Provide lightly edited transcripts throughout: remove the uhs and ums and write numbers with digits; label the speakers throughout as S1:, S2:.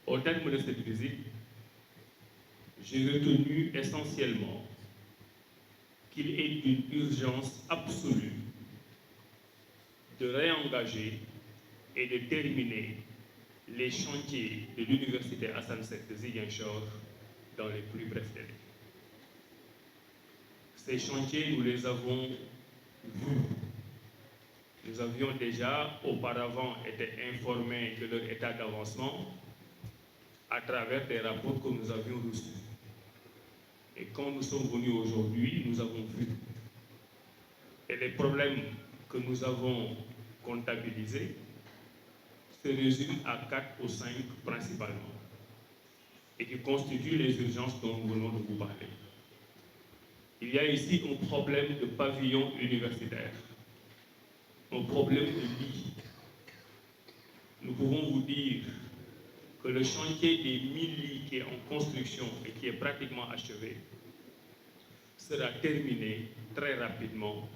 S1: Au terme de cette visite, j'ai retenu essentiellement qu'il est d'une urgence absolue de réengager et de terminer les chantiers de l'Université Assane Seck de Ziguinchor dans les plus brefs délais. Ces chantiers, nous les avons vus. Nous avions déjà auparavant été informés de leur état d'avancement à travers des rapports que nous avions reçus. Et quand nous sommes venus aujourd'hui, nous avons vu. Et les problèmes que nous avons comptabilisés se résument à 4 ou 5 principalement, et qui constituent les urgences dont nous venons de vous parler. Il y a ici un problème de pavillon universitaire, un problème de lit. Nous pouvons vous dire que le chantier des 1000 lits qui est en construction et qui est pratiquement achevé sera terminé très rapidement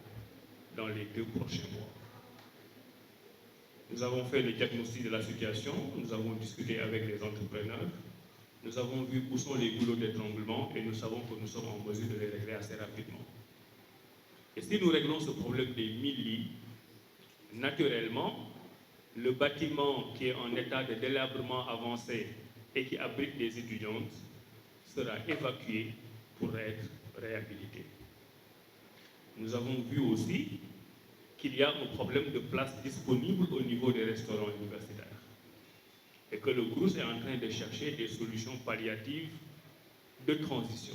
S1: dans les 2 prochains mois. Nous avons fait le diagnostic de la situation, nous avons discuté avec les entrepreneurs, nous avons vu où sont les goulots d'étranglement et nous savons que nous sommes en mesure de les régler assez rapidement. Et si nous réglons ce problème des 1000 lits, naturellement, le bâtiment qui est en état de délabrement avancé et qui abrite des étudiantes sera évacué pour être réhabilité. Nous avons vu aussi qu'il y a un problème de place disponible au niveau des restaurants universitaires et que le CROUS est en train de chercher des solutions palliatives de transition.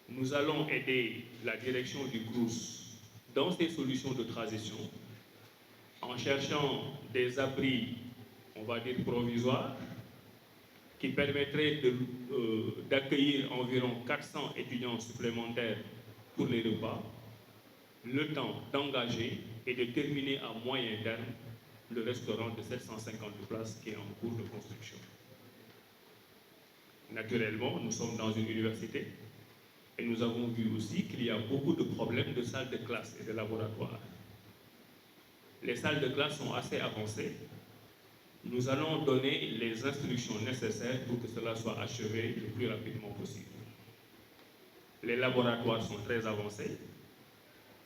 S1: Nous allons aider la direction du CROUS dans ces solutions de transition en cherchant des abris, on va dire provisoires, qui permettraient d'accueillir environ 400 étudiants supplémentaires pour les repas, le temps d'engager et de terminer à moyen terme le restaurant de 750 places qui est en cours de construction. Naturellement, nous sommes dans une université et nous avons vu aussi qu'il y a beaucoup de problèmes de salles de classe et de laboratoires. Les salles de classe sont assez avancées. Nous allons donner les instructions nécessaires pour que cela soit achevé le plus rapidement possible. Les laboratoires sont très avancés.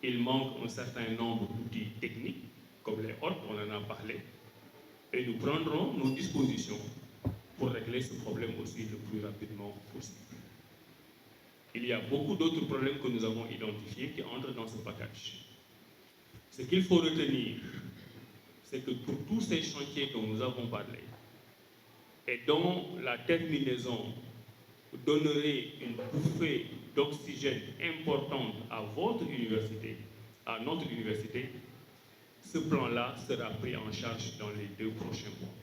S1: Il manque un certain nombre d'outils techniques, comme les ORP, on en a parlé, et nous prendrons nos dispositions pour régler ce problème aussi le plus rapidement possible. Il y a beaucoup d'autres problèmes que nous avons identifiés qui entrent dans ce package. Ce qu'il faut retenir, c'est que pour tous ces chantiers dont nous avons parlé, et dont la terminaison donnerait une bouffée d'oxygène importante à votre université, à notre université, ce plan-là sera pris en charge dans les 2 prochains mois.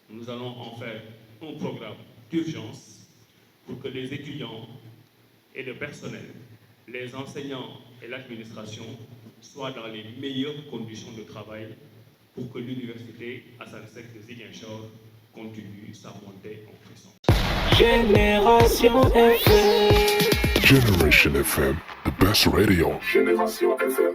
S1: Nous allons en faire un programme d'urgence pour que les étudiants et le personnel, les enseignants et l'administration soient dans les meilleures conditions de travail pour que l'université Assane Seck de Ziguinchor continue sa montée en puissance.
S2: Génération FM.
S3: Generation FM, the best radio.
S2: Génération FM.